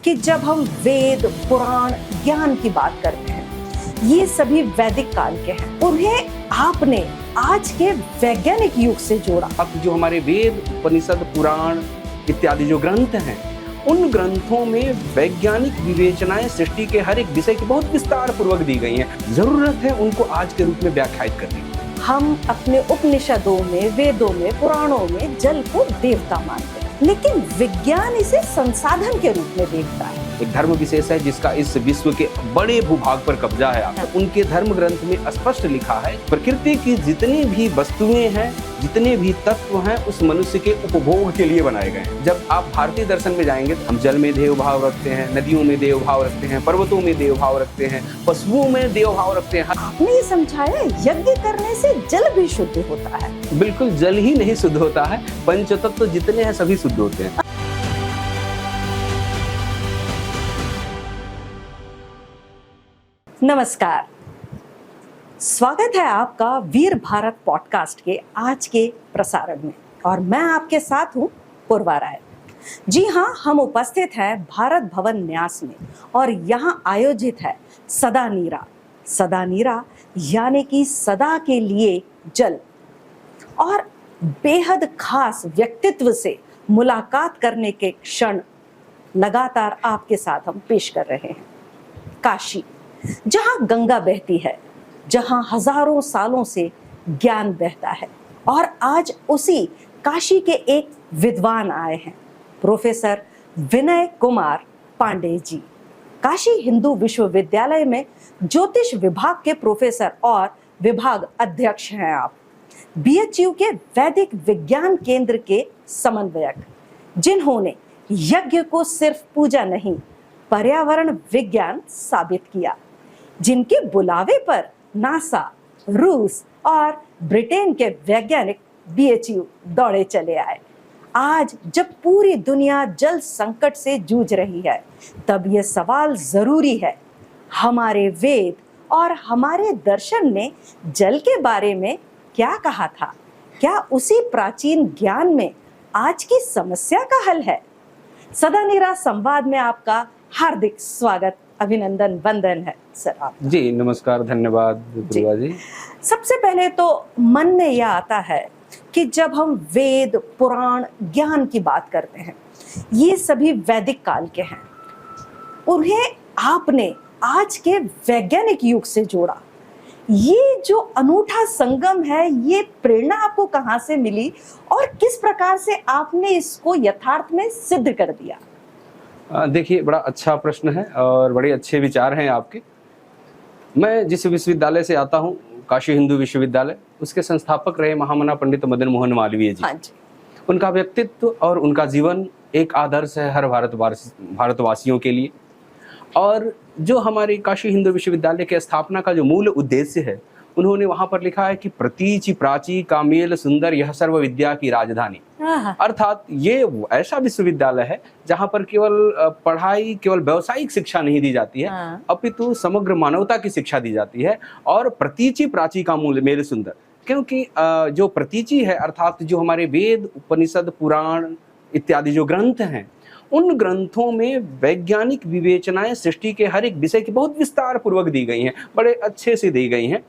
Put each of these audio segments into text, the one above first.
कि जब हम वेद, पुराण, ज्ञान की बात करते हैं, ये सभी वैदिक काल के हैं। उन्हें आपने आज के वैज्ञानिक युग से जोड़ा। अब जो हमारे वेद, उपनिषद, पुराण इत्यादि जो ग्रंथ हैं, उन ग्रंथों में वैज्ञानिक विवेचनाएं सृष्टि के हर एक विषय की बहुत विस्तार पूर्वक दी गई हैं। जरूरत है उनको आज के रूप में व्याख्यायित करने की। हम अपने उपनिषदों में, वेदों में, पुराणों में जल को देवता मानते हैं, लेकिन विज्ञान इसे संसाधन के रूप में देखता है। एक धर्म विशेष है जिसका इस विश्व के बड़े भूभाग पर कब्जा है। तो उनके धर्म ग्रंथ में स्पष्ट लिखा है, प्रकृति की जितनी भी वस्तुएं हैं, जितने भी तत्व हैं, उस मनुष्य के उपभोग के लिए बनाए गए हैं। जब आप भारतीय दर्शन में जाएंगे तो हम जल में देव भाव रखते हैं, नदियों में देव भाव रखते हैं, पर्वतों में देव भाव रखते हैं, पशुओं में देव भाव रखते हैं। आपने ये समझाया यज्ञ करने से जल भी शुद्ध होता है। बिल्कुल, जल ही नहीं शुद्ध होता है, पंचतत्व जितने हैं सभी शुद्ध होते हैं। नमस्कार, स्वागत है आपका वीर भारत पॉडकास्ट के आज के प्रसारण में, और मैं आपके साथ हूं पूर्वा राय। जी हां, हम उपस्थित हैं भारत भवन न्यास में और यहां आयोजित है सदा नीरा। सदा नीरा यानी कि सदा के लिए जल, और बेहद खास व्यक्तित्व से मुलाकात करने के क्षण लगातार आपके साथ हम पेश कर रहे हैं। काशी, जहां गंगा बहती है, जहां हजारों सालों से ज्ञान बहता है, और आज उसी काशी के एक विद्वान आए हैं, प्रोफेसर विनय कुमार पांडे जी। काशी हिंदू विश्वविद्यालय में ज्योतिष विभाग के प्रोफेसर और विभाग अध्यक्ष हैं आप। बीएचयू के वैदिक विज्ञान केंद्र के समन्वयक, जिन्होंने यज्ञ को सिर्फ पूजा नहीं, पर्यावरण विज्ञान साबित किया, जिनके बुलावे पर नासा, रूस और ब्रिटेन के वैज्ञानिक बीएचयू दौड़े चले आए। आज जब पूरी दुनिया जल संकट से जूझ रही है, तब ये सवाल जरूरी है, हमारे वेद और हमारे दर्शन ने जल के बारे में क्या कहा था? क्या उसी प्राचीन ज्ञान में आज की समस्या का हल है? सदा नीरा संवाद में आपका हार्दिक स्वागत, अभिनंदन, वंदन है सर आप। जी नमस्कार, धन्यवाद पूर्वा जी। सबसे पहले तो मन में यह आता है कि जब हम वेद, पुराण, ज्ञान की बात करते हैं, ये सभी वैदिक काल के हैं। उन्हें आपने आज के वैज्ञानिक युग से जोड़ा। ये जो अनूठा संगम है, ये प्रेरणा आपको कहाँ से मिली और किस प्रकार से आपने इसको यथार्थ में सिद्ध कर दिया? देखिए, बड़ा अच्छा प्रश्न है और बड़े अच्छे विचार हैं आपके। मैं जिस विश्वविद्यालय से आता हूँ, काशी हिंदू विश्वविद्यालय, उसके संस्थापक रहे महामना पंडित मदन मोहन मालवीय जी। हाँ जी। उनका व्यक्तित्व और उनका जीवन एक आदर्श है हर भारतवासियों के लिए। और जो हमारे काशी हिंदू विश्वविद्यालय के स्थापना का जो मूल उद्देश्य है, उन्होंने वहां पर लिखा है कि प्रतीचि प्राची कामेल सुंदर यह सर्व विद्या की राजधानी। अर्थात ये ऐसा विश्वविद्यालय है जहां पर केवल पढ़ाई, केवल व्यावसायिक शिक्षा नहीं दी जाती है, अपितु समग्र मानवता की शिक्षा दी जाती है। और प्रतीचि प्राची का मेल सुंदर, क्योंकि जो प्रतीचि है अर्थात जो हमारे वेद, उपनिषद, पुराण इत्यादि जो ग्रंथ हैं, उन ग्रंथों में वैज्ञानिक विवेचनाएं सृष्टि के हर एक विषय की बहुत विस्तार पूर्वक दी गई हैं, बड़े अच्छे से दी गई हैं।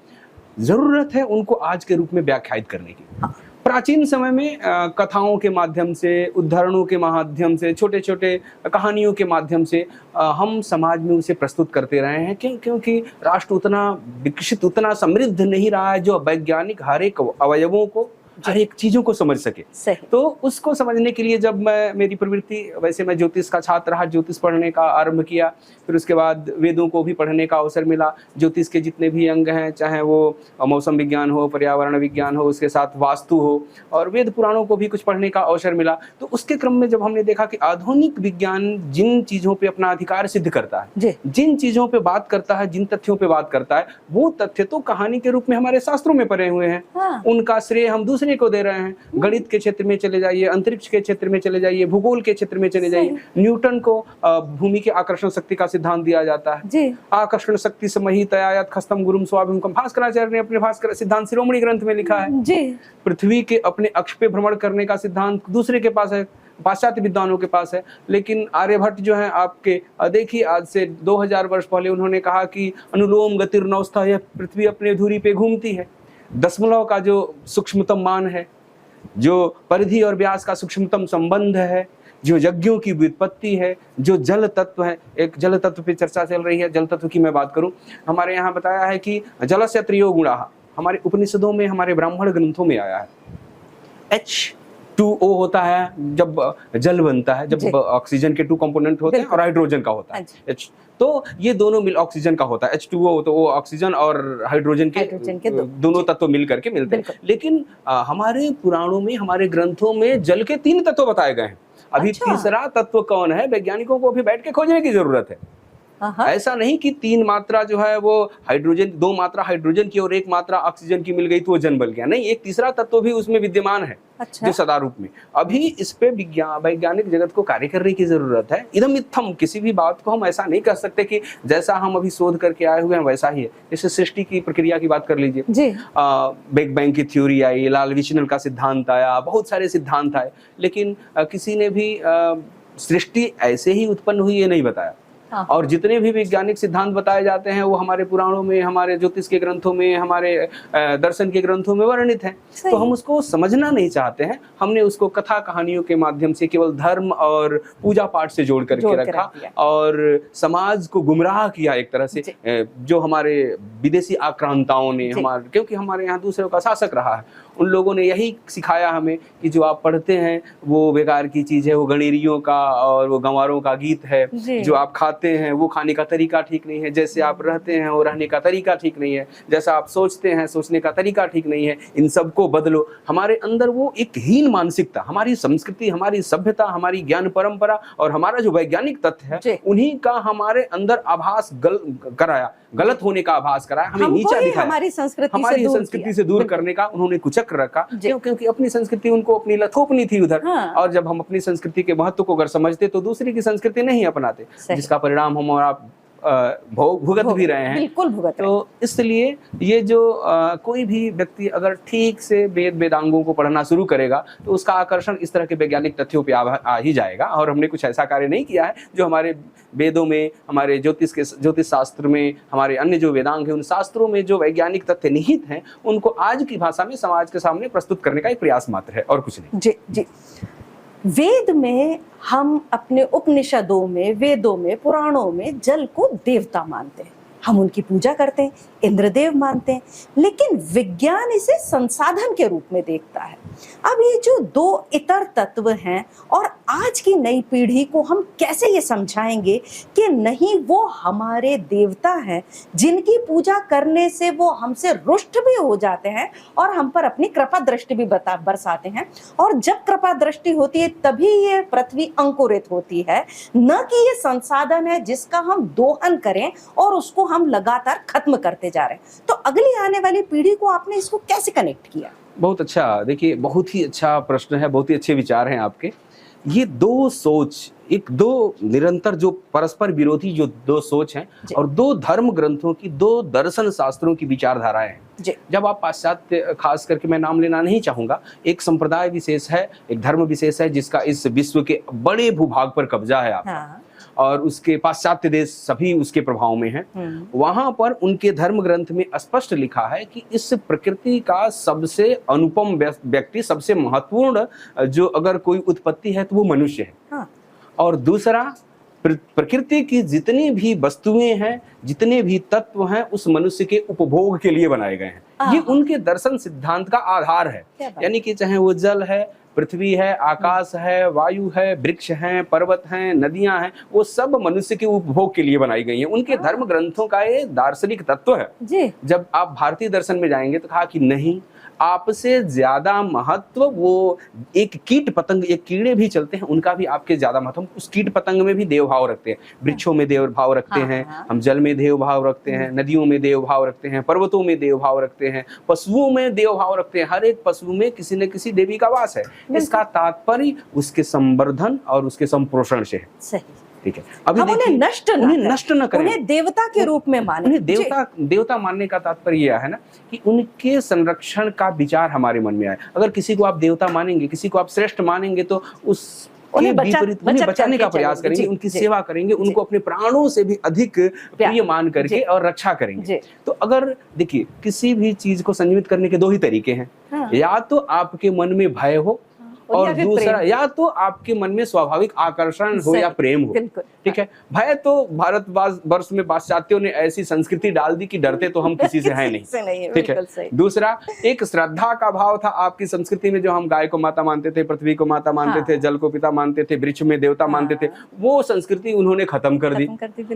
जरूरत है उनको आज के रूप में व्याख्यायित करने की। प्राचीन समय में कथाओं के माध्यम से, उदाहरणों के माध्यम से, छोटे छोटे कहानियों के माध्यम से हम समाज में उसे प्रस्तुत करते रहे हैं, क्योंकि राष्ट्र उतना विकसित, उतना समृद्ध नहीं रहा है जो वैज्ञानिक हर एक अवयवों को, हर एक चीजों को समझ सके। तो उसको समझने के लिए जब मेरी प्रवृत्ति, वैसे मैं ज्योतिष का छात्र रहा, ज्योतिष पढ़ने का आरंभ किया, फिर उसके बाद वेदों को भी पढ़ने का अवसर मिला। ज्योतिष के जितने भी अंग हैं, चाहे वो मौसम विज्ञान हो, पर्यावरण विज्ञान हो, उसके साथ वास्तु हो, और वेद पुराणों को भी कुछ पढ़ने का अवसर मिला। तो उसके क्रम में जब हमने देखा कि आधुनिक विज्ञान जिन चीजों पर अपना अधिकार सिद्ध करता है, जिन चीजों पर बात करता है, जिन तथ्यों पर बात करता है, वो तथ्य तो कहानी के रूप में हमारे शास्त्रों में पढ़े हुए हैं। उनका श्रेय हम दूसरे दूसरे को दे रहे हैं। गणित के क्षेत्र में चले जाइए, अंतरिक्ष के क्षेत्र में चले जाइए, भूगोल के क्षेत्र में चले जाइए। न्यूटन को भूमि की आकर्षण शक्ति का सिद्धांत दिया जाता है जी। आकर्षण शक्ति समहित आयात खस्तम गुरुम स्वाभिमुखम। भास्कराचार्य ने अपने भास्कर सिद्धांत शिरोमणि ग्रंथ में लिखा है जी। पृथ्वी के अपने अक्ष पे भ्रमण करने का सिद्धांत दूसरे के पास है, पाश्चात्य विद्वानों के पास है। लेकिन आर्यभट्ट जो है आपके, देखिए आज से 2000 वर्ष पहले उन्होंने कहा कि अनुलोम गतिर्नौस्था, यह पृथ्वी अपने धुरी पे घूमती है। दशमलव का जो सूक्ष्मतम मान है, जो परिधि और व्यास का सूक्ष्मतम संबंध है, जो यज्ञों की व्युत्पत्ति है, जो जल तत्व है, एक जल तत्व पे चर्चा चल रही है। जल तत्व की मैं बात करूं, हमारे यहाँ बताया है कि जलस्य त्रयो गुणाः, हमारे उपनिषदों में, हमारे ब्राह्मण ग्रंथों में आया है। H2O होता है जब जल बनता है, जब ऑक्सीजन के 2 कंपोनेंट होते हैं और हाइड्रोजन का होता है H, तो ये दोनों मिल ऑक्सीजन का होता है। H2O तो वो ऑक्सीजन और हाइड्रोजन के दोनों तत्व मिल करके मिलते हैं। लेकिन हमारे पुराणों में, हमारे ग्रंथों में जल के 3 तत्व बताए गए हैं। अभी तीसरा तत्व कौन है, वैज्ञानिकों को अभी बैठ के खोजने की जरूरत है। ऐसा नहीं कि 3 मात्रा जो है वो हाइड्रोजन, 2 मात्रा हाइड्रोजन की और 1 मात्रा ऑक्सीजन की मिल गई तो वो जल बन गया। नहीं, एक तीसरा तत्व भी उसमें विद्यमान है। अच्छा। जो सदा रूप में। अभी इस पे वैज्ञानिक जगत को कार्य करने की जरूरत है। इदम इत्थम, किसी भी बात को हम ऐसा नहीं कह सकते कि जैसा हम अभी शोध करके आए हुए हैं वैसा ही है। जैसे सृष्टि की प्रक्रिया की बात कर लीजिए, बिग बैंग की थ्योरी आई, लाल विचनल का सिद्धांत आया, बहुत सारे सिद्धांत आए, लेकिन किसी ने भी सृष्टि ऐसे ही उत्पन्न हुई ये नहीं बताया। और जितने भी वैज्ञानिक सिद्धांत बताए जाते हैं वो हमारे पुराणों में, हमारे ज्योतिष के ग्रंथों में, हमारे दर्शन के ग्रंथों में वर्णित हैं। तो हम उसको समझना नहीं चाहते हैं। हमने उसको कथा कहानियों के माध्यम से केवल धर्म और पूजा पाठ से जोड़ करके रखा और समाज को गुमराह किया एक तरह से। जो हमारे विदेशी आक्रांताओं ने, हमारे, क्योंकि हमारे यहाँ दूसरों का शासक रहा है, उन लोगों ने यही सिखाया हमें कि जो आप पढ़ते हैं वो बेकार की चीज है, वो गणेरियों का और वो गंवारों का गीत है। जो आप खाते हैं वो खाने का तरीका ठीक नहीं है, जैसे आप रहते हैं वो रहने का तरीका ठीक नहीं है, जैसा आप सोचते हैं सोचने का तरीका ठीक नहीं है, इन सबको बदलो। हमारे अंदर वो एक हीन मानसिकता, हमारी संस्कृति, हमारी सभ्यता, हमारी ज्ञान परंपरा और हमारा जो वैज्ञानिक तथ्य है उन्हीं का हमारे अंदर आभास कराया, गलत होने का आभास कराया, हमें नीचा दिखाया, हमारी संस्कृति से दूर करने का उन्होंने कुचक्र रखा। क्योंकि अपनी संस्कृति उनको अपनी लथोपनी थी उधर। और जब हम अपनी संस्कृति के महत्व को अगर समझते तो दूसरी की संस्कृति नहीं अपनाते, जिसका परिणाम हम और आप भुगत भी रहे हैं। बिल्कुल भुगत। तो इसलिए ये जो कोई भी व्यक्ति अगर ठीक से वेदांगों को पढ़ना शुरू करेगा तो उसका आकर्षण इस तरह के वैज्ञानिक तथ्यों पे आ ही जाएगा। और हमने कुछ ऐसा कार्य नहीं किया है जो हमारे वेदों में, हमारे ज्योतिष शास्त्र में, हमारे अन्य जो वेदांग है उन शास्त्रों में जो वैज्ञानिक तथ्य निहित हैं उनको आज की भाषा में समाज के सामने प्रस्तुत करने का एक प्रयास मात्र है और कुछ नहीं। जी जी। वेद में हम अपने उपनिषदों में, वेदों में, पुराणों में जल को देवता मानते हैं, हम उनकी पूजा करते हैं, इंद्रदेव मानते हैं, लेकिन विज्ञान इसे संसाधन के रूप में देखता है। अब ये जो 2 इतर तत्व हैं और आज की नई पीढ़ी को हम कैसे ये समझाएंगे कि नहीं वो हमारे देवता हैं जिनकी पूजा करने से वो हमसे रुष्ट भी हो जाते हैं और हम पर अपनी कृपा दृष्टि भी बरसाते हैं। और जब कृपा दृष्टि होती है तभी ये पृथ्वी अंकुरित होती है, न कि ये संसाधन है जिसका हम दोहन करें और उसको हम लगातार खत्म करते जा रहे हैं। तो अगली आने वाली पीढ़ी को आपने इसको कैसे कनेक्ट किया? बहुत अच्छा, देखिए बहुत ही अच्छा प्रश्न है, बहुत ही अच्छे विचार हैं आपके। ये 2 सोच, एक 2 निरंतर जो परस्पर विरोधी जो 2 सोच हैं और 2 धर्म ग्रंथों की, 2 दर्शन शास्त्रों की विचारधाराएं हैं। जब आप पाश्चात्य, खास करके मैं नाम लेना नहीं चाहूंगा, एक संप्रदाय विशेष है, एक धर्म विशेष है जिसका इस विश्व के बड़े भूभाग पर कब्जा है आपका। और उसके पाश्चात्य देश सभी उसके प्रभाव में हैं। वहां पर उनके धर्म ग्रंथ में स्पष्ट लिखा है कि इस प्रकृति का सबसे अनुपम व्यक्ति, सबसे महत्वपूर्ण जो अगर कोई उत्पत्ति है तो वो मनुष्य है। और दूसरा, प्रकृति की जितनी भी वस्तुएं हैं, जितने भी तत्व हैं, उस मनुष्य के उपभोग के लिए बनाए गए हैं। ये उनके दर्शन सिद्धांत का आधार है। यानी कि चाहे वो जल है, पृथ्वी है, आकाश है, वायु है, वृक्ष हैं, पर्वत हैं, नदियां हैं, वो सब मनुष्य के उपभोग के लिए बनाई गई हैं। उनके धर्म ग्रंथों का ये दार्शनिक तत्व है। जब आप भारतीय दर्शन में जाएंगे तो कहा कि नहीं, आपसे ज्यादा महत्व वो एक कीट पतंग, एक कीड़े भी चलते हैं, उनका भी आपके ज्यादा महत्व। उस कीट पतंग में भी देव भाव रखते हैं, वृक्षों में देव भाव रखते हैं, हम जल में देव भाव रखते हैं, नदियों में देव भाव रखते हैं, पर्वतों में देव भाव रखते हैं, पशुओं में देव भाव रखते हैं। हर एक पशु में किसी न किसी देवी का वास है। इसका तात्पर्य उसके संवर्धन और उसके संपोषण से है। सही। ठीक है, अभी हम उन्हें नष्ट न करें, उन्हें देवता के रूप में माने। उन्हें देवता मानने का तात्पर्य यह है ना कि उनके संरक्षण का विचार हमारे मन में आए। अगर किसी को आप देवता मानेंगे, किसी को आप श्रेष्ठ मानेंगे, तो उन्हें बचाने का प्रयास करेंगे, उनकी सेवा करेंगे, उनको अपने प्राणों से भी अधिक प्रिय मान करके और रक्षा करेंगे। तो अगर देखिए, किसी भी चीज को संजीवित करने के दो ही तरीके हैं, या तो आपके मन में भय हो, और दूसरा या तो आपके मन में स्वाभाविक आकर्षण हो या प्रेम हो। ठीक है, भय तो भारत वर्ष में पाश्चात्यों ने ऐसी संस्कृति डाल दी कि डरते तो हम किसी से हैं नहीं। ठीक है, दूसरा एक श्रद्धा का भाव था आपकी संस्कृति में, जो हम गाय को माता मानते थे, पृथ्वी को माता मानते थे, जल को पिता मानते थे, वृक्ष में देवता मानते थे, वो संस्कृति उन्होंने खत्म कर दी।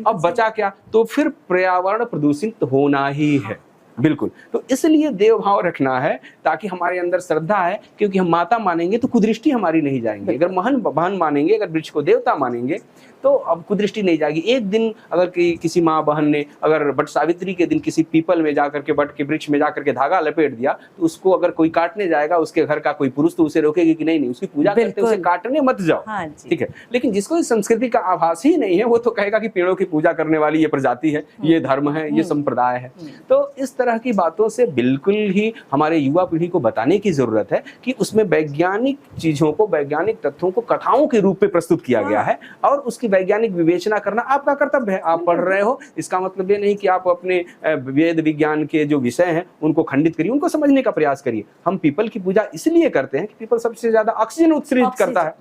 अब बचा क्या? तो फिर पर्यावरण प्रदूषित होना ही है। बिल्कुल, तो इसलिए देव भाव रखना है, ताकि हमारे अंदर श्रद्धा है, क्योंकि हम माता मानेंगे तो कुदृष्टि हमारी नहीं जाएंगे। अगर बहन मानेंगे, अगर वृक्ष को देवता मानेंगे, तो अब कुदृष्टि नहीं जाएगी। एक दिन अगर किसी माँ बहन ने अगर बट सावित्री के दिन किसी पीपल में जाकर के, बट के वृक्ष में जाकर के धागा लपेट दिया, तो उसको अगर कोई काटने जाएगा, उसके घर का कोई पुरुष तो उसे रोकेगी कि नहीं, उसकी पूजा करते उसे काटने मत जाओ। ठीक है, लेकिन जिसको इस संस्कृति का आभास ही नहीं है, वो तो कहेगा कि पेड़ों की पूजा करने वाली ये प्रजाति है, ये धर्म है, ये संप्रदाय है। तो इस तरह की बातों से बिल्कुल ही हमारे युवा पीढ़ी को बताने की जरूरत है कि उसमें वैज्ञानिक चीजों को, वैज्ञानिक तथ्यों को कथाओं के रूप में प्रस्तुत किया गया है, और उसकी वैज्ञानिक विवेचना करना आपका कर्तव्य है। आप पढ़ रहे हो, इसका मतलब ये नहीं कि आप अपने वेद विज्ञान के जो विषय हैं उनको खंडित करिए, उनको समझने का प्रयास करिए। हम पीपल की पूजा इसलिए करते हैं कि पीपल सबसे ज्यादा ऑक्सीजन उत्सर्जित करता है।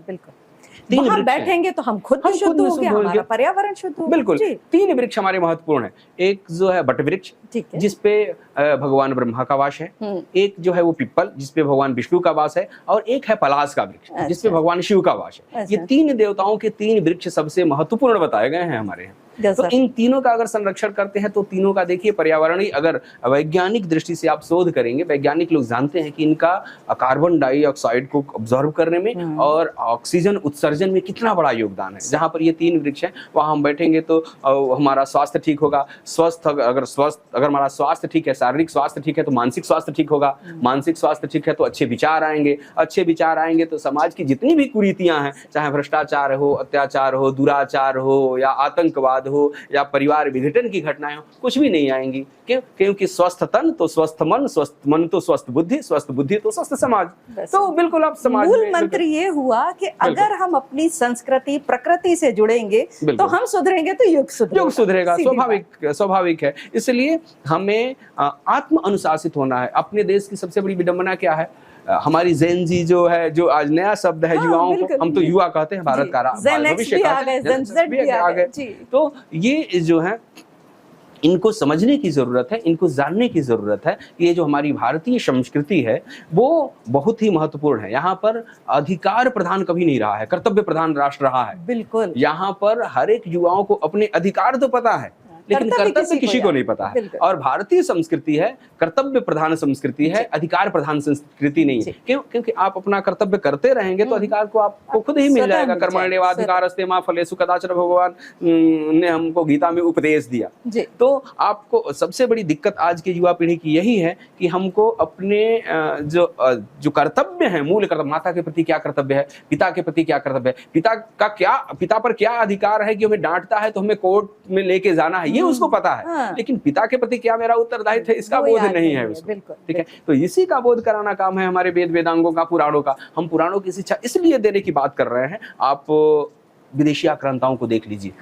बिल्कुल, वहां बैठेंगे तो हम खुद शुद्ध होंगे, हमारा पर्यावरण शुद्ध होगा। बिल्कुल, 3 वृक्ष हमारे महत्वपूर्ण है। एक जो है बट वृक्ष, जिसपे भगवान ब्रह्मा का वास है, एक जो है वो पिप्पल, जिसपे भगवान विष्णु का वास है, और एक है पलाश का वृक्ष, जिसपे भगवान शिव का वास है। ये 3 देवताओं के 3 वृक्ष सबसे महत्वपूर्ण बताए गए हैं हमारे यहाँ। तो इन तीनों का अगर संरक्षण करते हैं, तो तीनों का देखिए पर्यावरणीय, अगर वैज्ञानिक दृष्टि से आप शोध करेंगे, वैज्ञानिक लोग जानते हैं कि इनका कार्बन डाइऑक्साइड को ऑब्जॉर्व करने में और ऑक्सीजन उत्सर्जन में कितना बड़ा योगदान है। जहां पर ये 3 वृक्ष हैं, वहां हम बैठेंगे तो हमारा स्वास्थ्य ठीक होगा। अगर हमारा स्वास्थ्य ठीक है, शारीरिक स्वास्थ्य ठीक है, तो मानसिक स्वास्थ्य ठीक होगा। मानसिक स्वास्थ्य ठीक है तो अच्छे विचार आएंगे, अच्छे विचार आएंगे तो समाज की जितनी भी कुरीतियां हैं, चाहे भ्रष्टाचार हो, अत्याचार हो, दुराचार हो, या आतंकवाद हो, या परिवार विघटन की घटनाएं हो, कुछ भी नहीं आएंगी। क्यों? क्योंकि स्वस्थ तन तो स्वस्थ मन तो स्वस्थ बुद्धि तो स्वस्थ समाज। तो बिल्कुल आप समाज मूल मंत्र ये हुआ कि अगर हम अपनी संस्कृति प्रकृति से जुड़ेंगे तो हम सुधरेंगे, तो युग सुधरेगा। स्वाभाविक है। इसलिए हमें आत्म अनुशासित होना है। अपने देश की सबसे बड़ी विडंबना क्या है? हमारी जेन जी जो है, जो आज नया शब्द है युवाओं को, हम तो युवा कहते हैं, भारत का भविष्य आ गए। तो ये जो है, इनको समझने की जरूरत है, इनको जानने की जरूरत है। ये जो हमारी भारतीय संस्कृति है वो बहुत ही महत्वपूर्ण है। यहाँ पर अधिकार प्रधान कभी नहीं रहा है, कर्तव्य प्रधान राष्ट्र रहा है। बिल्कुल, यहाँ पर हर एक युवाओं को अपने अधिकार तो पता है, लेकिन कर्तव्य किसी को नहीं पता है। और भारतीय संस्कृति है कर्तव्य प्रधान संस्कृति है, अधिकार प्रधान संस्कृति नहीं है। क्यों? क्योंकि आप अपना कर्तव्य करते रहेंगे तो अधिकार को आपको खुद ही मिल जाएगा। कर्मण्येवाधिकारस्ते मा फलेषु कदाचन, भगवान ने हमको गीता में उपदेश दिया। तो आपको सबसे बड़ी दिक्कत आज की युवा पीढ़ी की यही है कि हमको अपने जो कर्तव्य है, मूल कर्तव्य, माता के प्रति क्या कर्तव्य है, पिता के प्रति क्या कर्तव्य है, पिता पर क्या अधिकार है कि हमें डांटता है तो हमें कोर्ट में लेके जाना है, ये उसको पता है। लेकिन पिता के प्रति क्या मेरा उत्तरदायित्व है, इसका बोध नहीं है उसको। ठीक है, तो इसी का बोध कराना काम है हमारे वेदांगों का, पुराणों का। हम पुराणों की शिक्षा इसलिए देने की बात कर रहे हैं। आप विदेशी आक्रांताओं को देख लीजिए,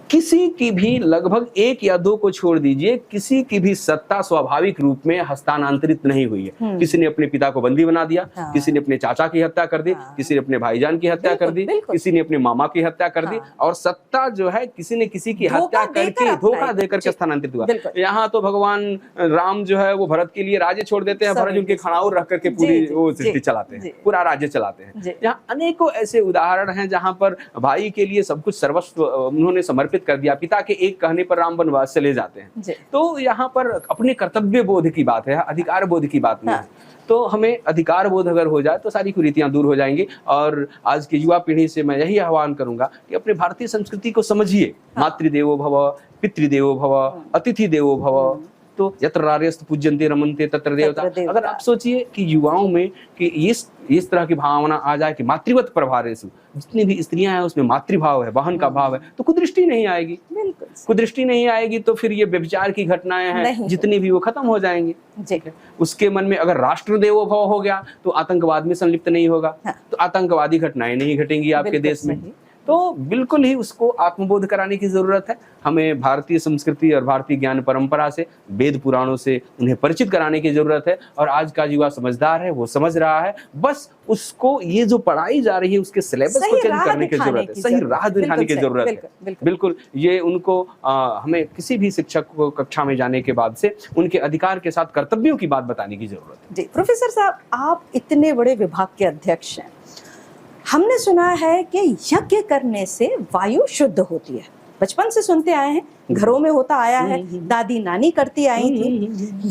किसी की भी, लगभग 1 या 2 को छोड़ दीजिए, किसी की भी सत्ता स्वाभाविक रूप में हस्तांतरित नहीं हुई है। किसी ने अपने पिता को बंदी बना दिया, किसी ने अपने चाचा की हत्या कर दी, किसी ने अपने भाईजान की हत्या कर दी, किसी ने अपने मामा की हत्या कर दी, और सत्ता जो है किसी ने किसी की हत्या करके, धोखा देकर के स्थानांतरित हुआ। यहाँ तो भगवान राम जो है वो भरत के लिए राज्य छोड़ देते हैं, भरत उनके खड़ाऊर रख करके पूरी वो सृष्टि चलाते हैं, पूरा राज्य चलाते हैं। यहाँ अनेकों ऐसे उदाहरण हैं जहाँ पर भाई के लिए सब कुछ सर्वस्व उन्होंने समर्पित कर दिया, पिता के एक कहने पर राम वनवास चले जाते हैं। जी। तो यहाँ पर अपने कर्तव्य बोध की बात है, अधिकार बोध की बात नहीं है। तो हमें अधिकार बोध अगर हो जाए तो सारी कुरीतियां दूर हो जाएंगी। और आज की युवा पीढ़ी से मैं यही आह्वान करूंगा कि अपने भारतीय संस्कृति को समझिए। मातृदेवो भव, पितृदेवो भव, अतिथि देवो भव, तो यत्र रार्यस्त पूज्यन्ते रमन्ते तत्र देवता। अगर आप सोचिए कि युवाओं में कि इस तरह की भावना आ जाए कि मातृवत प्रभारेषु, जितनी भी स्त्रियां हैं उसमें मातृभाव है, बहन का भाव है, तो कुदृष्टि नहीं आएगी। बिल्कुल कुदृष्टि नहीं आएगी तो फिर ये व्यभिचार की घटनाएं हैं जितनी भी, वो खत्म हो जाएंगी। जी। उसके मन में अगर राष्ट्र देवो भव हो गया तो आतंकवाद में संलिप्त नहीं होगा। तो आतंकवादी घटनाएं नहीं घटेंगी आपके देश में। तो बिल्कुल ही उसको आत्मबोध कराने की जरूरत है। हमें भारतीय संस्कृति और भारतीय ज्ञान परंपरा से, वेद पुराणों से उन्हें परिचित कराने की जरूरत है। और आज का युवा समझदार है, वो समझ रहा है, बस उसको ये जो पढ़ाई जा रही है उसके सिलेबस को चेंज करने की जरूरत है, सही राह दिखाने की जरूरत है। बिल्कुल ये उनको हमें किसी भी शिक्षक को कक्षा में जाने के बाद से उनके अधिकार के साथ कर्तव्यों की बात बताने की जरूरत है। जी। प्रोफेसर साहब, आप इतने बड़े विभाग के अध्यक्ष हैं, हमने सुना है कि यज्ञ करने से वायु शुद्ध होती है। बचपन से सुनते आए हैं, घरों में होता आया है, दादी नानी करती आई थी,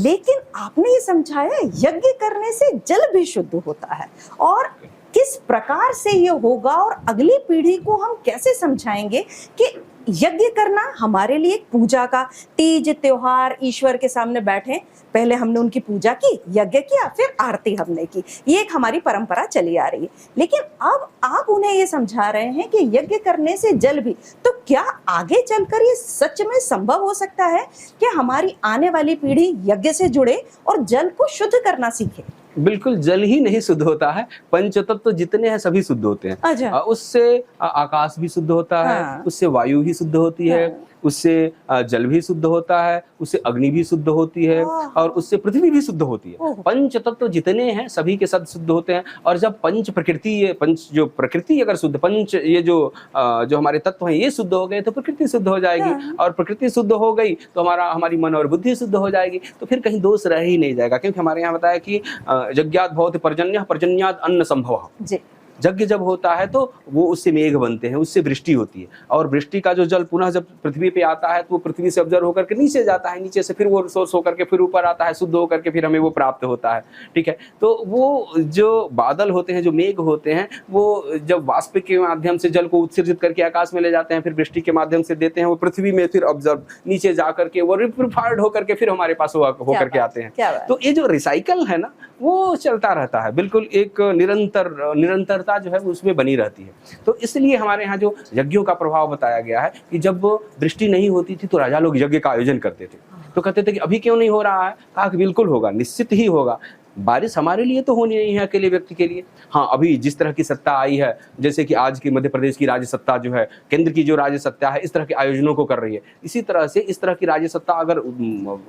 लेकिन आपने ये समझाया यज्ञ करने से जल भी शुद्ध होता है। और किस प्रकार से ये होगा और अगली पीढ़ी को हम कैसे समझाएंगे कि यज्ञ करना हमारे लिए एक पूजा का, तीज त्योहार, ईश्वर के सामने बैठे, पहले हमने उनकी पूजा की, यज्ञ किया, फिर आरती हमने की, ये एक हमारी परंपरा चली आ रही है। लेकिन अब आप उन्हें ये समझा रहे हैं कि यज्ञ करने से जल भी, तो क्या आगे चलकर ये सच में संभव हो सकता है कि हमारी आने वाली पीढ़ी यज्ञ से जुड़े और जल को शुद्ध करना सीखे? बिल्कुल, जल ही नहीं शुद्ध होता है, पंचतत्व जितने हैं सभी शुद्ध होते हैं। अच्छा। उससे आकाश भी शुद्ध होता है, उससे वायु ही शुद्ध होती है, उससे जल भी शुद्ध होता है, उससे अग्नि भी शुद्ध होती है, और उससे पृथ्वी भी शुद्ध होती है। पंच तत्व जितने हैं सभी के साथ शुद्ध होते हैं। और जब पंच जो प्रकृति अगर शुद्ध, पंच ये जो हमारे तत्व हैं ये शुद्ध हो गए तो प्रकृति शुद्ध हो जाएगी, और प्रकृति शुद्ध हो गई तो हमारी मन और बुद्धि शुद्ध हो जाएगी। तो फिर कहीं दोष रह ही नहीं जाएगा, क्योंकि हमारे यहाँ बताया कि यज्ञात् भवति पर्जन्यः, पर्जन्यात् अन्न संभवः। यज्ञ जब होता है तो वो उससे मेघ बनते हैं, उससे वृष्टि होती है, और वृष्टि का जो जल पुनः जब पृथ्वी पे आता है तो वो पृथ्वी से अब्जर्व होकर के नीचे जाता है, नीचे से फिर वो रिसोर्स होकर के फिर ऊपर आता है, शुद्ध होकर के फिर हमें वो प्राप्त होता है। ठीक है, तो वो जो बादल होते हैं, जो मेघ होते हैं, वो जब वाष्प के माध्यम से जल को उत्सर्जित करके आकाश में ले जाते हैं, फिर वृष्टि के माध्यम से देते हैं, वो पृथ्वी में फिर ऑब्जर्व नीचे जा करके वो रिफाइंड होकर के फिर हमारे पास होकर के आते हैं। तो ये जो रिसाइकल है ना, वो चलता रहता है, बिल्कुल एक निरंतरता जो है उसमें बनी रहती है। तो इसलिए हमारे यहाँ जो यज्ञों का प्रभाव बताया गया है कि जब वृष्टि नहीं होती थी तो राजा लोग यज्ञ का आयोजन करते थे। तो कहते थे कि अभी क्यों नहीं हो रहा है? कहा कि बिल्कुल होगा, निश्चित ही होगा। बारिश हमारे लिए तो होनी नहीं है अकेले व्यक्ति के लिए। हाँ, अभी जिस तरह की सत्ता आई है, जैसे कि आज की मध्य प्रदेश की राज्य सत्ता जो है, केंद्र की जो राज्य सत्ता है, इस तरह के आयोजनों को कर रही है। इसी तरह से इस तरह की राज्य सत्ता अगर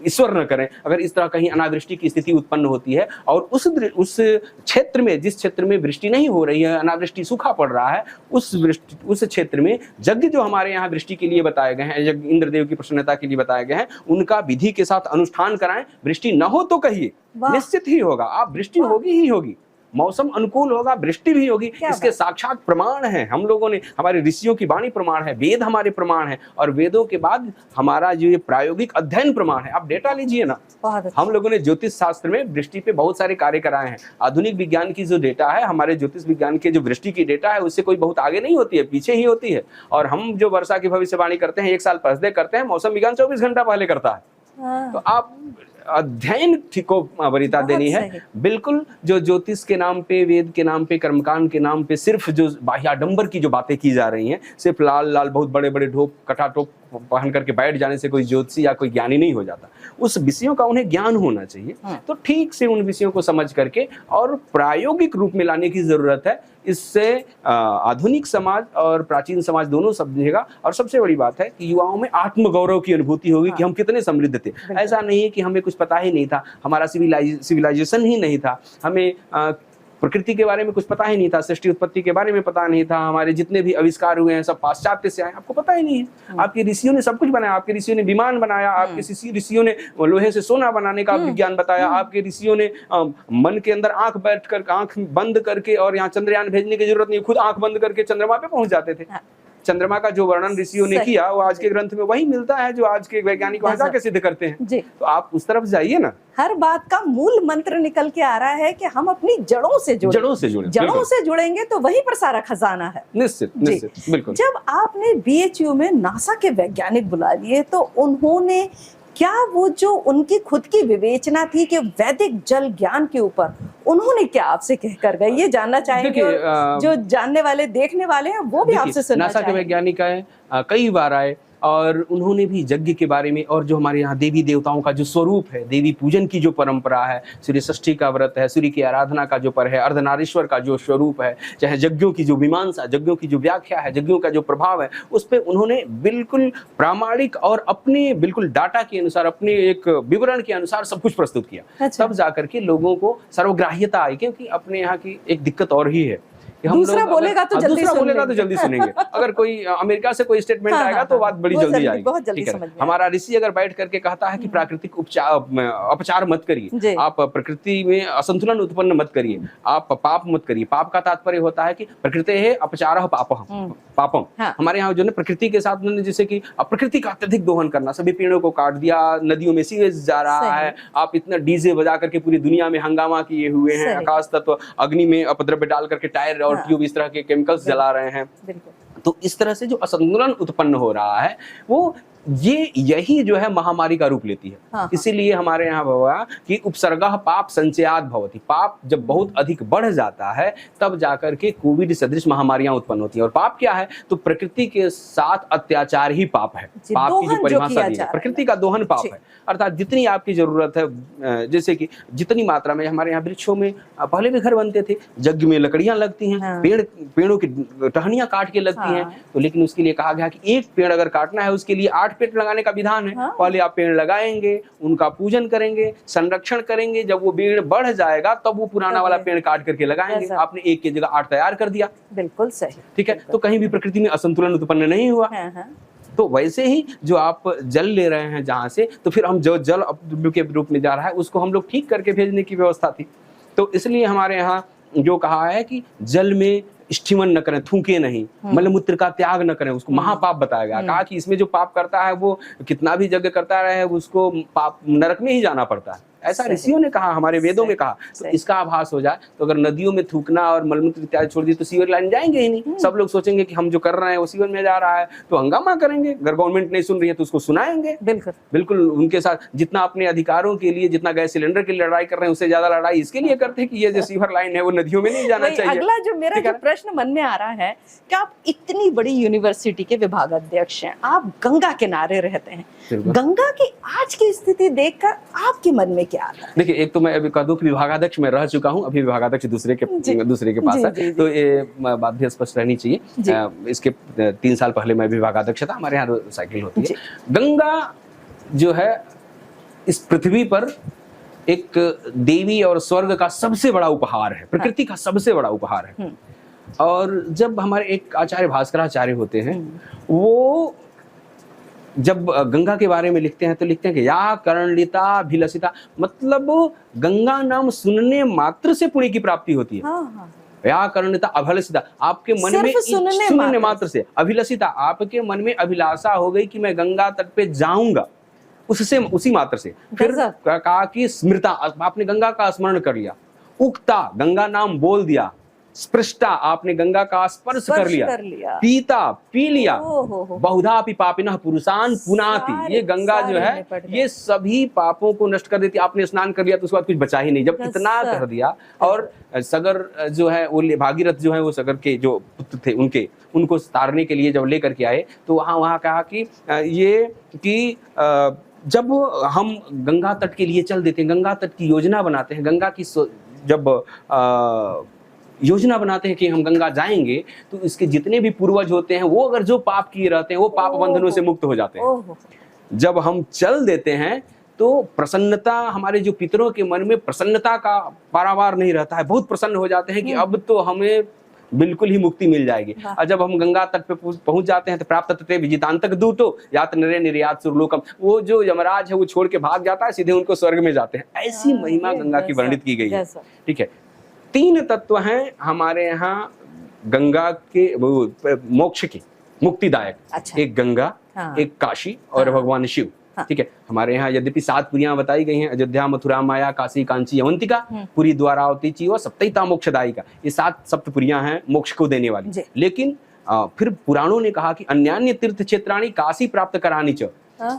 ईश्वर न करें, अगर इस तरह कहीं अनावृष्टि की स्थिति उत्पन्न होती है और उस क्षेत्र में, जिस क्षेत्र में वृष्टि नहीं हो रही है, अनावृष्टि, सूखा पड़ रहा है, उस क्षेत्र में यज्ञ जो हमारे यहाँ वृष्टि के लिए बताए गए हैं, यज्ञ इंद्रदेव की प्रसन्नता के लिए बताए गए हैं, उनका विधि के साथ अनुष्ठान कराएं। वृष्टि न हो तो कहिए, निश्चित ही होगा, आप वृष्टि होगी ही होगी, मौसम अनुकूल होगा, वृष्टि भी होगी। इसके साक्षात प्रमाण हैं, हम लोगों ने, हमारे ऋषियों की वाणी प्रमाण है, वेद हमारे प्रमाण है, और वेदों के बाद हमारा जो ये प्रायोगिक अध्ययन प्रमाण है। आप डेटा लीजिए ना, हम लोगों ने ज्योतिष शास्त्र में वृष्टि पे बहुत सारे कार्य कराए हैं। आधुनिक विज्ञान की जो डेटा है, हमारे ज्योतिष विज्ञान के जो वृष्टि की डेटा है, उससे कोई बहुत आगे नहीं होती है, पीछे ही होती है। और हम जो वर्षा की भविष्यवाणी करते हैं, 1 साल पहले करते हैं, मौसम विज्ञान 24 घंटा पहले करता है। तो आप अध्ययन को वरीयता देनी है। बिल्कुल जो ज्योतिष के नाम पे, वेद के नाम पे, कर्मकांड के नाम पे सिर्फ जो बाह्याडंबर की जो बातें की जा रही हैं, सिर्फ लाल लाल बहुत बड़े बड़े कटा टोप पहन करके बैठ जाने से कोई ज्योतिषी या कोई ज्ञानी नहीं हो जाता। उस विषयों का उन्हें ज्ञान होना चाहिए। तो ठीक से उन विषयों को समझ करके और प्रायोगिक रूप में लाने की जरूरत है। इससे आधुनिक समाज और प्राचीन समाज दोनों समझेगा। और सबसे बड़ी बात है कि युवाओं में आत्मगौरव की अनुभूति होगी कि हम कितने समृद्ध थे। ऐसा नहीं है कि हमें कुछ पता ही नहीं था, हमारा सिविलाइजेशन ही नहीं था, हमें प्रकृति के बारे में कुछ पता ही नहीं था, सृष्टि उत्पत्ति के बारे में पता नहीं था, हमारे जितने भी आविष्कार हुए हैं सब पाश्चात्य से आए, आपको पता ही नहीं है। आपके ऋषियों ने सब कुछ बनाया, आपके ऋषियों ने विमान बनाया, आपके ऋषियों ने लोहे से सोना बनाने का विज्ञान बताया, आपके ऋषियों ने मन के अंदर आंख बंद करके, और यहाँ चंद्रयान भेजने की जरूरत नहीं, खुद आंख बंद करके चंद्रमा पे पहुंच जाते थे। चंद्रमा का जो वर्णन ऋषियों ने सही। किया वो आज के ग्रंथ में वही मिलता है जो आज के वैज्ञानिक वहां गजब। जाके सिद्ध करते हैं। जी। तो आप उस तरफ जाइए ना, हर बात का मूल मंत्र निकल के आ रहा है कि हम अपनी जड़ों से जुड़े, जड़ों से जुड़े, जड़ों बिल्कुल। से जुड़ेंगे तो वहीं पर सारा खजाना है। निश्चित जी। निश्चित बिल्कुल। जब आपने बीएचयू में नासा के वैज्ञानिक बुला लिए तो उन्होंने क्या वो जो उनकी खुद की विवेचना थी कि वैदिक जल ज्ञान के ऊपर उन्होंने क्या आपसे कह कर गए, ये जानना चाहेंगे। देखिए, और जो जानने वाले देखने वाले हैं वो भी देखिए, आपसे सुनना नासा के चाहेंगे। वैज्ञानिक आए, कई बार आए, और उन्होंने भी यज्ञ के बारे में और जो हमारे यहाँ देवी देवताओं का जो स्वरूप है, देवी पूजन की जो परंपरा है, सूर्य षष्ठी का व्रत है, सूर्य की आराधना का जो पर है, अर्धनारीश्वर का जो स्वरूप है, चाहे यज्ञों की जो मीमांसा, यज्ञों की जो व्याख्या है, यज्ञों का जो प्रभाव है, उस पर उन्होंने बिल्कुल प्रामाणिक और अपने बिल्कुल डाटा के अनुसार, अपने एक विवरण के अनुसार सब कुछ प्रस्तुत किया। अच्छा। तब जाकर के लोगों को सर्वग्राह्यता आई, क्योंकि अपने यहाँ की एक दिक्कत और ही है कि हम दूसरा लोग बोलेगा तो जल्दी दूसरा सुन बोलेगा तो लेंगे। जल्दी सुनेंगे। अगर कोई अमेरिका से कोई स्टेटमेंट हाँ, आएगा हाँ, तो हाँ, बात बड़ी वो जल्दी जल्दी, आएगी, बहुत जल्दी ठीक है। समझ में हमारा ऋषि अगर बैठ करके कहता है कि प्राकृतिक अपचार मत करिए, जी। आप प्रकृति में असंतुलन उत्पन्न मत करिए, आप पाप मत करिए। पाप का तात्पर्य होता है कि प्रकृति है अपचारः पापम। हाँ। हमारे यहाँ जो है प्रकृति के साथ उन्होंने जैसे कि प्रकृति का अत्यधिक दोहन करना, सभी पेड़ों को काट दिया, नदियों में सीवेज जा रहा सही। है, आप इतना डीजे बजा करके पूरी दुनिया में हंगामा किए हुए हैं, सही। आकाश तत्व अग्नि में अपद्रव्य डाल करके टायर और हाँ। ट्यूब इस तरह के केमिकल्स जला रहे हैं। बिल्कुल। तो इस तरह से जो असंतुलन उत्पन्न हो रहा है वो यही जो है महामारी का रूप लेती है। हाँ। इसीलिए हमारे यहाँ हुआ कि उपसर्गः पाप संचयात् भवति, पाप जब बहुत अधिक बढ़ जाता है तब जाकर के कोविड सदृश महामारियां उत्पन्न होती हैं। और पाप क्या है, तो प्रकृति के साथ अत्याचार ही पाप है। जी, पाप की दोहन जो जो परिभाषा किया दी जा है, रहा प्रकृति का दोहन पाप जी। है। अर्थात जितनी आपकी जरूरत है, जैसे कि जितनी मात्रा में हमारे यहाँ वृक्षों में पहले भी घर बनते थे, यज्ञ में लकड़ियां लगती हैं, हाँ। पेड़ों की टहनियां काट के लगती हैं, हाँ। तो लेकिन उसके लिए कहा गया कि एक पेड़ अगर काटना है उसके लिए 8 पेड़ लगाने का विधान है। हाँ। पहले आप पेड़ लगाएंगे, उनका पूजन करेंगे, संरक्षण करेंगे, जब वो पेड़ बढ़ जाएगा तब वो पुराना वाला पेड़ काट करके लगाएंगे। ऐसा। आपने एक की जगह 8 तैयार कर दिया, बिल्कुल सही। ठीक है। तो कहीं भी प्रकृति में असंतुलन उत्पन्न नहीं हुआ। हाँ, हाँ। तो वैसे ही जो आप जल ले रहे हैं जहां से, तो फिर हम जो जल के रूप में जा रहा है उसको हम लोग ठीक करके भेजने की व्यवस्था थी। तो इसलिए हमारे यहाँ जो कहा है कि जल में स्टीमन न करें, थूके नहीं, मलमूत्र का त्याग न करें, उसको महापाप बताया गया। कहा कि इसमें जो पाप करता है वो कितना भी यज्ञ करता रहे उसको पाप नरक में ही जाना पड़ता है। ऐसा ऋषियों ने कहा, हमारे वेदों में कहा। तो इसका आभास हो जाए तो अगर नदियों में थूकना और मलमूत्र इत्यादि छोड़ दिए तो सीवर लाइन जाएंगे ही नहीं। सब लोग सोचेंगे कि हम जो कर रहे हैं वो सीवर में जा रहा है, तो हंगामा करेंगे। अगर गवर्नमेंट नहीं सुन रही है तो उसको सुनाएंगे। बिल्कुल बिल्कुल उनके साथ जितना अपने अधिकारों के लिए, जितना गैस सिलेंडर के लिए लड़ाई कर रहे हैं उससे ज्यादा लड़ाई इसके लिए करते हैं कि ये जो सीवर लाइन है वो नदियों में नहीं जाना चाहिए। अगला जो मेरा जो प्रश्न मन में आ रहा है कि आप इतनी बड़ी यूनिवर्सिटी के विभागाध्यक्ष हैं, आप गंगा किनारे रहते हैं, गंगा की आज की स्थिति देखकर आपके मन में क्या आता है? देखिए, एक तो मैं अभी कह दूं कि विभागाध्यक्ष मैं रह चुका हूं, अभी विभागाध्यक्ष दूसरे के पास है, तो ये बात भी स्पष्ट रहनी चाहिए। इसके 3 साल पहले मैं विभागाध्यक्ष था। हमारे यहाँ साइकिल होती है। गंगा जो है इस पृथ्वी पर एक देवी और स्वर्ग का सबसे बड़ा उपहार है, प्रकृति का सबसे बड़ा उपहार है। और जब हमारे एक आचार्य भास्कराचार्य होते हैं, वो जब गंगा के बारे में लिखते हैं तो लिखते हैं कि या कर्णिता भिलसिता, मतलब गंगा नाम सुनने मात्र से पुण्य की प्राप्ति होती है। हाँ। या कर्णिता अभिलषिता, आपके मन में सुनने मात्र से, अभिलषिता आपके मन में अभिलाषा हो गई कि मैं गंगा तट पे जाऊंगा, उससे उसी मात्र से। फिर कहा कि स्मृता, आपने गंगा का स्मरण कर लिया। उक्ता, गंगा नाम बोल दिया। स्पृष्टा, आपने गंगा का स्पर्श कर लिया। पीता, पी लिया। बहुधा पि पापिनः पुरुषान पुनाति, ये गंगा जो है ये सभी पापों को नष्ट कर देती। आपने स्नान कर लिया तो उसके बाद कुछ बचा ही नहीं, जब इतना कर दिया। और सगर जो है वो भागीरथ जो है वो सगर के जो पुत्र थे उनको तारने के लिए जब लेकर के आए तो वहाँ कहा कि ये कि जब हम गंगा तट के लिए चल देते हैं, गंगा तट की योजना बनाते हैं, गंगा की जब योजना बनाते हैं कि हम गंगा जाएंगे, तो इसके जितने भी पूर्वज होते हैं वो अगर जो पाप किए रहते हैं वो पाप बंधनों से मुक्त हो जाते हैं। जब हम चल देते हैं तो प्रसन्नता, हमारे जो पितरों के मन में प्रसन्नता का पारावार नहीं रहता है, बहुत प्रसन्न हो जाते हैं कि अब तो हमें बिल्कुल ही मुक्ति मिल जाएगी। और जब हम गंगा तट पे पहुंच जाते हैं तो प्राप्त तटे विजितांतक दूतो यात नरे निर्यात सुरलोकम, वो जो यमराज है वो छोड़ के भाग जाता है, सीधे उनको स्वर्ग में जाते हैं। ऐसी महिमा गंगा की वर्णित की गई है। ठीक है, 3 तत्व हैं हमारे यहाँ गंगा के मोक्ष के। मुक्तिदायक। अच्छा। एक गंगा, हाँ। एक काशी और हाँ। भगवान शिव। हाँ। ठीक है, हमारे यहाँ यद्यपि 7 पुरियां बताई गई हैं, अयोध्या, मथुरा, माया, काशी, कांची, अवंतिका, पुरी, द्वारावती, चीव, सप्तैता मोक्षदायिका। ये 7 सप्तपुरियां हैं मोक्ष को देने वाली। जी। लेकिन फिर पुराणों ने कहा कि अन्यान्य तीर्थ क्षेत्राणी काशी प्राप्त करानी च,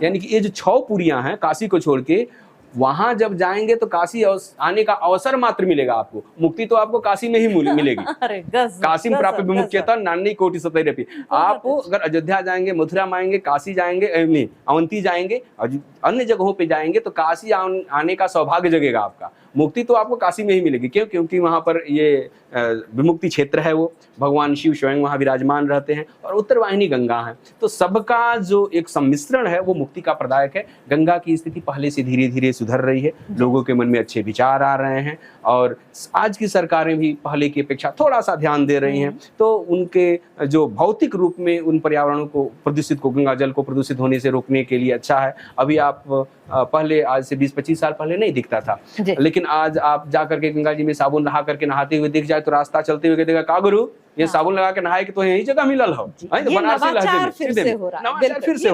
यानी कि ये जो 6 पुरियां हैं काशी को छोड़ के, वहां जब जाएंगे तो काशी आने का अवसर मात्र मिलेगा आपको, मुक्ति तो आपको काशी में ही मिलेगी। अरे गजब, काशी में प्राप्त गजब, विमुख्यता नान्नी कोटि सतैरपि। आप अच्छा। अगर अयोध्या जाएंगे, मथुरा में आएंगे, काशी जाएंगे, नहीं अवंती जाएंगे और अन्य जगहों पे जाएंगे तो काशी आने का सौभाग्य जगेगा आपका। मुक्ति तो आपको काशी में ही मिलेगी। क्यों? क्योंकि वहां पर ये विमुक्ति क्षेत्र है, वो भगवान शिव स्वयं वहां विराजमान रहते हैं और उत्तरवाहिनी गंगा है। तो सबका जो एक सम्मिश्रण है वो मुक्ति का प्रदायक है। गंगा की स्थिति पहले से धीरे धीरे सुधर रही है, लोगों के मन में अच्छे विचार आ रहे हैं और आज की सरकारें भी पहले की अपेक्षा थोड़ा सा ध्यान दे रही हैं। तो उनके जो भौतिक रूप में उन पर्यावरणों को प्रदूषित को, गंगा जल को प्रदूषित होने से रोकने के लिए अच्छा है। अभी आप पहले आज से 20-25 साल पहले नहीं दिखता था, लेकिन आज आप जाकर के गंगा जी में साबुन नहा करके नहाते हुए दिख जाए तो रास्ता चलते हुए देगा, का गुरु ये साबुन लगा के नहाए कि तो यही जगह मिलल हो। नवाचार फिर से हो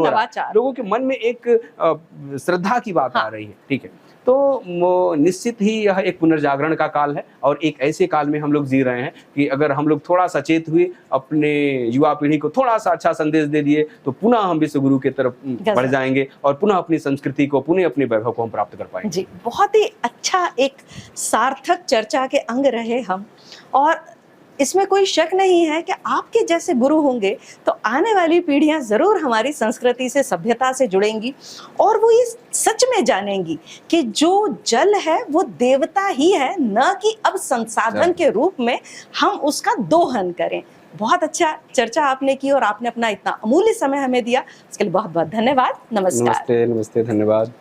रहा है, लोगों के मन में एक श्रद्धा की बात आ रही है। ठीक है, तो वो निश्चित ही यह एक पुनर्जागरण का काल है और एक ऐसे काल में हम लोग जी रहे हैं कि अगर हम लोग थोड़ा सचेत हुए, अपने युवा पीढ़ी को थोड़ा सा अच्छा संदेश दे दिए तो पुनः हम विश्व गुरु की तरफ बढ़ जाएंगे और पुनः अपनी संस्कृति को, पुनः अपने वैभव को हम प्राप्त कर पाएंगे। जी, बहुत ही अच्छा एक सार्थक चर्चा के अंग रहे हम, और इसमें कोई शक नहीं है कि आपके जैसे गुरु होंगे तो आने वाली पीढ़ियां जरूर हमारी संस्कृति से, सभ्यता से जुड़ेंगी और वो ये सच में जानेंगी कि जो जल है वो देवता ही है, न कि अब संसाधन के रूप में हम उसका दोहन करें। बहुत अच्छा चर्चा आपने की और आपने अपना इतना अमूल्य समय हमें दिया, इसके लिए बहुत बहुत धन्यवाद। नमस्कार। नमस्ते, धन्यवाद।